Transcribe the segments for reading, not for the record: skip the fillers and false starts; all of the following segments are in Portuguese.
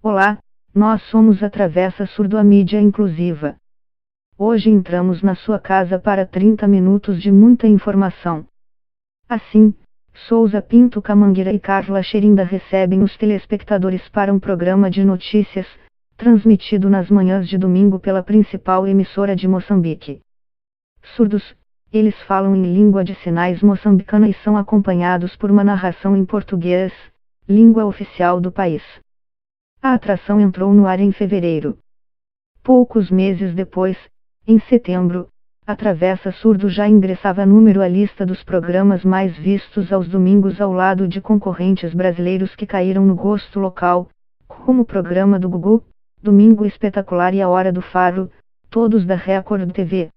Olá, nós somos a Travessa Surdo, a mídia inclusiva. Hoje entramos na sua casa para 30 minutos de muita informação. Assim, Souza Pinto Camangueira e Carla Xerinda recebem os telespectadores para um programa de notícias, transmitido nas manhãs de domingo pela principal emissora de Moçambique. Surdos, eles falam em língua de sinais moçambicana e são acompanhados por uma narração em português, língua oficial do país. A atração entrou no ar em fevereiro. Poucos meses depois, em setembro, a Travessa Surdo já ingressava número à lista dos programas mais vistos aos domingos ao lado de concorrentes brasileiros que caíram no gosto local, como o programa do Gugu, Domingo Espetacular e A Hora do Faro, todos da Record TV.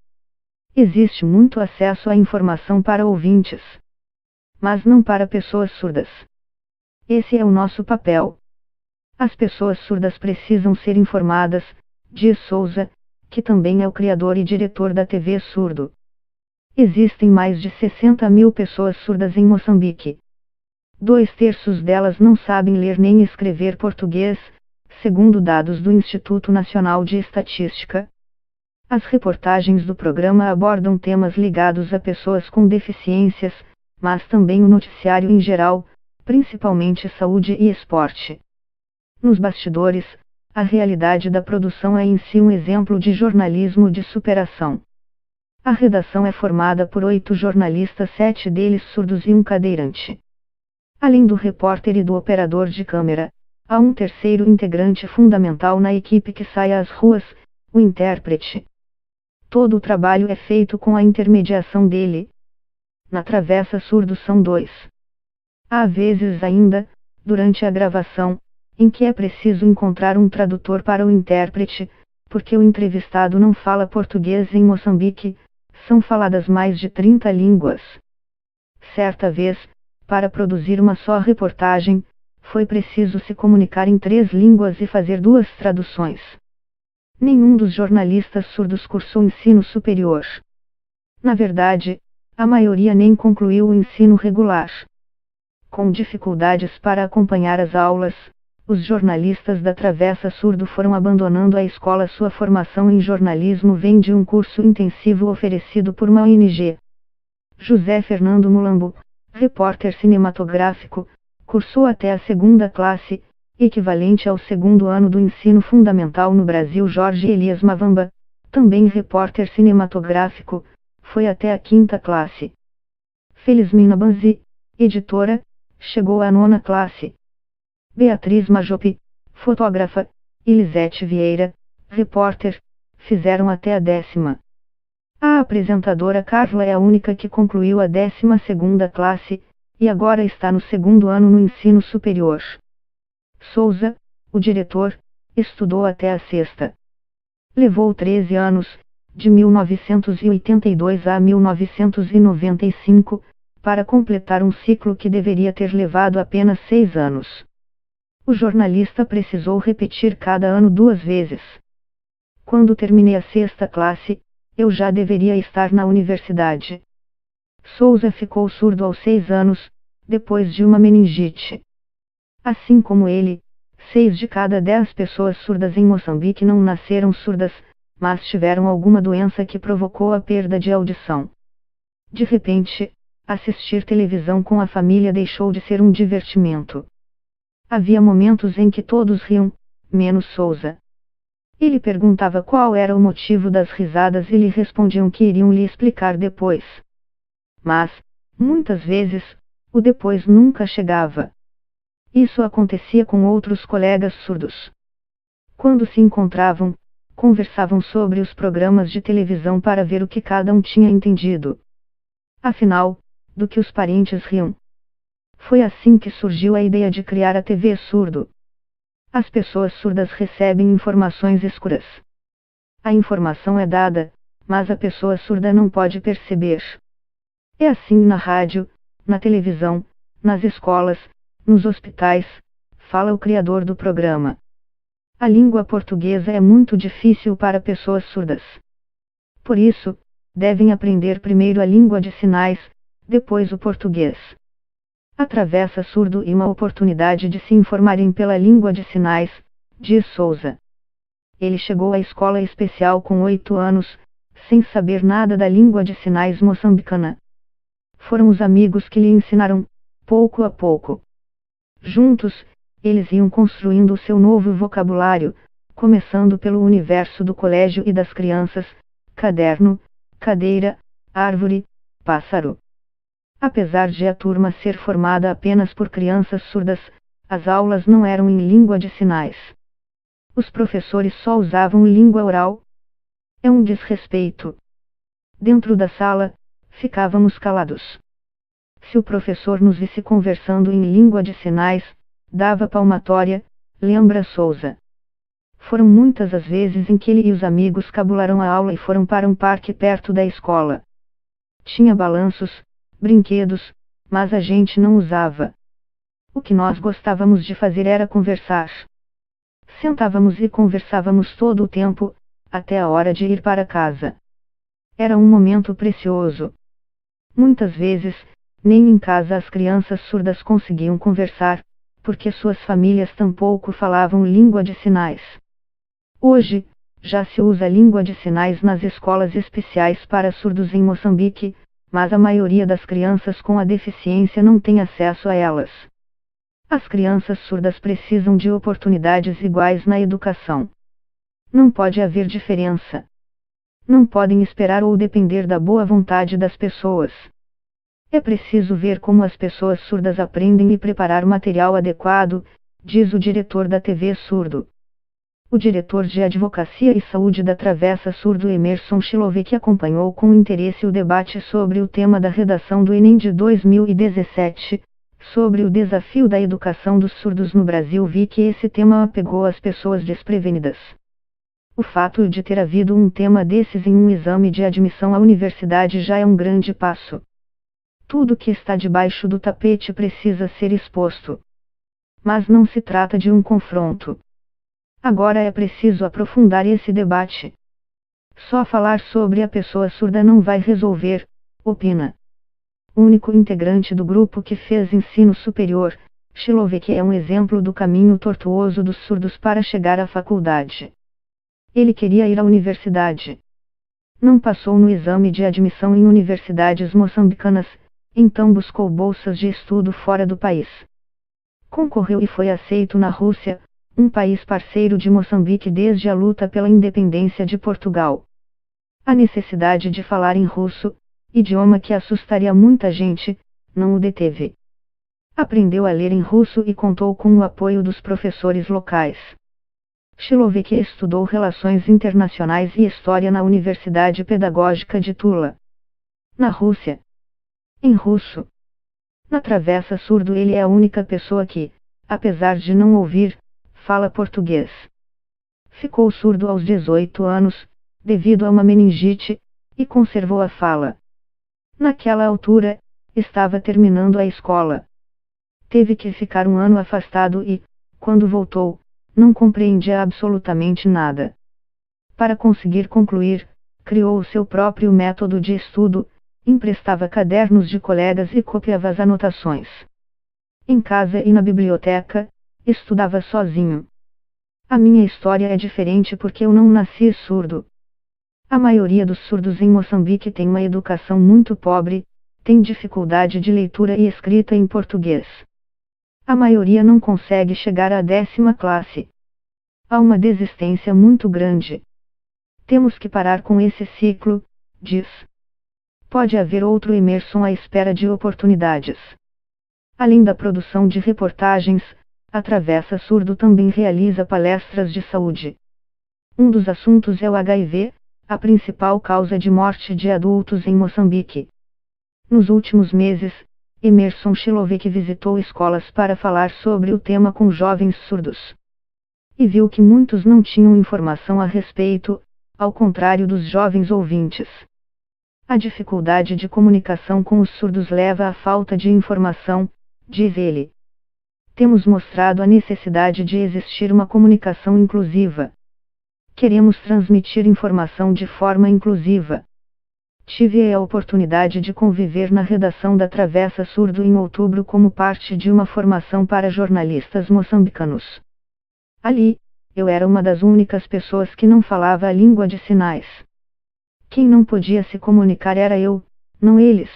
Existe muito acesso à informação para ouvintes, mas não para pessoas surdas. Esse é o nosso papel. As pessoas surdas precisam ser informadas, diz Souza, que também é o criador e diretor da TV Surdo. Existem mais de 60 mil pessoas surdas em Moçambique. 2/3 delas não sabem ler nem escrever português, segundo dados do Instituto Nacional de Estatística. As reportagens do programa abordam temas ligados a pessoas com deficiências, mas também o noticiário em geral, principalmente saúde e esporte. Nos bastidores, a realidade da produção é em si um exemplo de jornalismo de superação. A redação é formada por 8 jornalistas, 7 deles surdos e um cadeirante. Além do repórter e do operador de câmera, há um terceiro integrante fundamental na equipe que sai às ruas, o intérprete. Todo o trabalho é feito com a intermediação dele. Na Travessa Surdo são 2. Há vezes ainda, durante a gravação, em que é preciso encontrar um tradutor para o intérprete, porque o entrevistado não fala português em Moçambique, são faladas mais de 30 línguas. Certa vez, para produzir uma só reportagem, foi preciso se comunicar em 3 línguas e fazer 2 traduções. Nenhum dos jornalistas surdos cursou ensino superior. Na verdade, a maioria nem concluiu o ensino regular. Com dificuldades para acompanhar as aulas, os jornalistas da Travessa Surdo foram abandonando a escola. Sua formação em jornalismo vem de um curso intensivo oferecido por uma ONG. José Fernando Mulambo, repórter cinematográfico, cursou até a 2ª classe, equivalente ao 2º ano do ensino fundamental no Brasil. Jorge Elias Mavamba, também repórter cinematográfico, foi até a 5ª classe. Felizmina Banzi, editora, chegou à 9ª classe. Beatriz Majopi, fotógrafa, e Lisete Vieira, repórter, fizeram até a 10ª. A apresentadora Carla é a única que concluiu a 12ª classe, e agora está no 2º ano no ensino superior. Souza, o diretor, estudou até a 6ª. Levou 13 anos, de 1982 a 1995, para completar um ciclo que deveria ter levado apenas 6 anos. O jornalista precisou repetir cada ano 2 vezes. Quando terminei a 6ª classe, eu já deveria estar na universidade. Souza ficou surdo aos 6 anos, depois de uma meningite. Assim como ele, 6 de cada 10 pessoas surdas em Moçambique não nasceram surdas, mas tiveram alguma doença que provocou a perda de audição. De repente, assistir televisão com a família deixou de ser um divertimento. Havia momentos em que todos riam, menos Souza. Ele perguntava qual era o motivo das risadas e lhe respondiam que iriam lhe explicar depois. Mas, muitas vezes, o depois nunca chegava. Isso acontecia com outros colegas surdos. Quando se encontravam, conversavam sobre os programas de televisão para ver o que cada um tinha entendido. Afinal, do que os parentes riam. Foi assim que surgiu a ideia de criar a TV Surdo. As pessoas surdas recebem informações escuras. A informação é dada, mas a pessoa surda não pode perceber. É assim na rádio, na televisão, nas escolas, nos hospitais, fala o criador do programa. A língua portuguesa é muito difícil para pessoas surdas. Por isso, devem aprender primeiro a língua de sinais, depois o português. A Travessa Surdo e uma oportunidade de se informarem pela língua de sinais, diz Souza. Ele chegou à escola especial com 8 anos, sem saber nada da língua de sinais moçambicana. Foram os amigos que lhe ensinaram, pouco a pouco. Juntos, eles iam construindo o seu novo vocabulário, começando pelo universo do colégio e das crianças: caderno, cadeira, árvore, pássaro. Apesar de a turma ser formada apenas por crianças surdas, as aulas não eram em língua de sinais. Os professores só usavam língua oral. É um desrespeito. Dentro da sala, ficávamos calados. Se o professor nos visse conversando em língua de sinais, dava palmatória, lembra Souza. Foram muitas as vezes em que ele e os amigos cabularam a aula e foram para um parque perto da escola. Tinha balanços, brinquedos, mas a gente não usava. O que nós gostávamos de fazer era conversar. Sentávamos e conversávamos todo o tempo, até a hora de ir para casa. Era um momento precioso. Muitas vezes, nem em casa as crianças surdas conseguiam conversar, porque suas famílias tampouco falavam língua de sinais. Hoje, já se usa língua de sinais nas escolas especiais para surdos em Moçambique, mas a maioria das crianças com a deficiência não tem acesso a elas. As crianças surdas precisam de oportunidades iguais na educação. Não pode haver diferença. Não podem esperar ou depender da boa vontade das pessoas. É preciso ver como as pessoas surdas aprendem e preparar material adequado, diz o diretor da TV Surdo. O diretor de Advocacia e Saúde da Travessa Surdo Emerson Chilovec acompanhou com interesse o debate sobre o tema da redação do Enem de 2017, sobre o desafio da educação dos surdos no Brasil. Vi que esse tema pegou as pessoas desprevenidas. O fato de ter havido um tema desses em um exame de admissão à universidade já é um grande passo. Tudo que está debaixo do tapete precisa ser exposto. Mas não se trata de um confronto. Agora é preciso aprofundar esse debate. Só falar sobre a pessoa surda não vai resolver, opina. O único integrante do grupo que fez ensino superior, Chilovec é um exemplo do caminho tortuoso dos surdos para chegar à faculdade. Ele queria ir à universidade. Não passou no exame de admissão em universidades moçambicanas, então buscou bolsas de estudo fora do país. Concorreu e foi aceito na Rússia, um país parceiro de Moçambique desde a luta pela independência de Portugal. A necessidade de falar em russo, idioma que assustaria muita gente, não o deteve. Aprendeu a ler em russo e contou com o apoio dos professores locais. Chilovec estudou Relações Internacionais e História na Universidade Pedagógica de Tula, na Rússia. Em russo. Na Travessa Surdo ele é a única pessoa que, apesar de não ouvir, fala português. Ficou surdo aos 18 anos, devido a uma meningite, e conservou a fala. Naquela altura, estava terminando a escola. Teve que ficar um ano afastado e, quando voltou, não compreendia absolutamente nada. Para conseguir concluir, criou o seu próprio método de estudo, emprestava cadernos de colegas e copiava as anotações. Em casa e na biblioteca, estudava sozinho. A minha história é diferente porque eu não nasci surdo. A maioria dos surdos em Moçambique tem uma educação muito pobre, tem dificuldade de leitura e escrita em português. A maioria não consegue chegar à 10ª classe. Há uma desistência muito grande. Temos que parar com esse ciclo, diz. Pode haver outro Emerson à espera de oportunidades. Além da produção de reportagens, a Travessa Surdo também realiza palestras de saúde. Um dos assuntos é o HIV, a principal causa de morte de adultos em Moçambique. Nos últimos meses, Emerson Chilovec visitou escolas para falar sobre o tema com jovens surdos. E viu que muitos não tinham informação a respeito, ao contrário dos jovens ouvintes. A dificuldade de comunicação com os surdos leva à falta de informação, diz ele. Temos mostrado a necessidade de existir uma comunicação inclusiva. Queremos transmitir informação de forma inclusiva. Tive a oportunidade de conviver na redação da Travessa Surdo em outubro como parte de uma formação para jornalistas moçambicanos. Ali, eu era uma das únicas pessoas que não falava a língua de sinais. Quem não podia se comunicar era eu, não eles.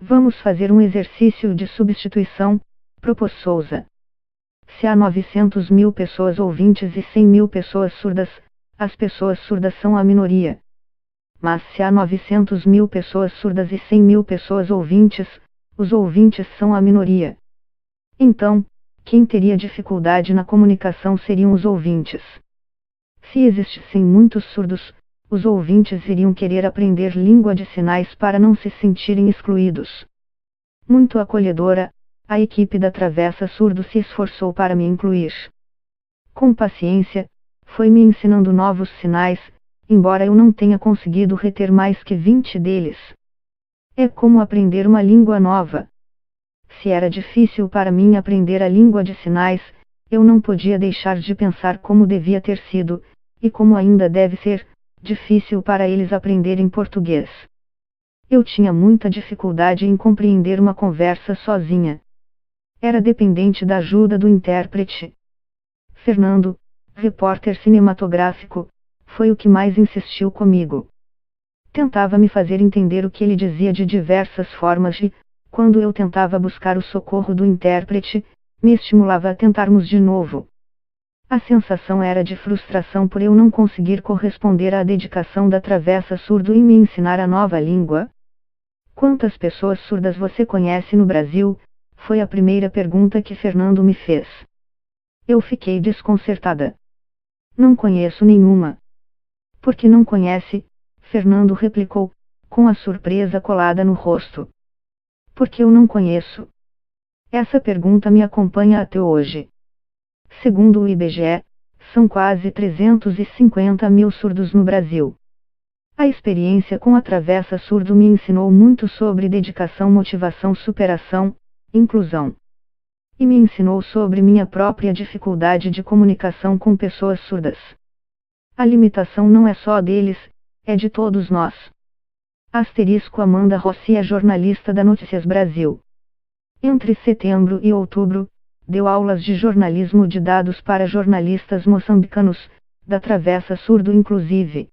Vamos fazer um exercício de substituição, propôs Souza. Se há 900.000 pessoas ouvintes e 100.000 pessoas surdas, as pessoas surdas são a minoria. Mas se há 900.000 pessoas surdas e 100.000 pessoas ouvintes, os ouvintes são a minoria. Então, quem teria dificuldade na comunicação seriam os ouvintes. Se existissem muitos surdos, os ouvintes iriam querer aprender língua de sinais para não se sentirem excluídos. Muito acolhedora, a equipe da Travessa Surdo se esforçou para me incluir. Com paciência, foi me ensinando novos sinais, embora eu não tenha conseguido reter mais que 20 deles. É como aprender uma língua nova. Se era difícil para mim aprender a língua de sinais, eu não podia deixar de pensar como devia ter sido, e como ainda deve ser, difícil para eles aprenderem português. Eu tinha muita dificuldade em compreender uma conversa sozinha. Era dependente da ajuda do intérprete. Fernando, repórter cinematográfico, foi o que mais insistiu comigo. Tentava me fazer entender o que ele dizia de diversas formas e, quando eu tentava buscar o socorro do intérprete, me estimulava a tentarmos de novo. A sensação era de frustração por eu não conseguir corresponder à dedicação da Travessa Surdo em me ensinar a nova língua. Quantas pessoas surdas você conhece no Brasil? Foi a primeira pergunta que Fernando me fez. Eu fiquei desconcertada. Não conheço nenhuma. Por que não conhece? Fernando replicou, com a surpresa colada no rosto. Porque eu não conheço. Essa pergunta me acompanha até hoje. Segundo o IBGE, são quase 350.000 surdos no Brasil. A experiência com a Travessa Surdo me ensinou muito sobre dedicação, motivação, superação, inclusão. E me ensinou sobre minha própria dificuldade de comunicação com pessoas surdas. A limitação não é só deles, é de todos nós. Asterisco Amanda Rossi é jornalista da Notícias Brasil. Entre setembro e outubro, deu aulas de jornalismo de dados para jornalistas moçambicanos, da Travessa Surdo inclusive.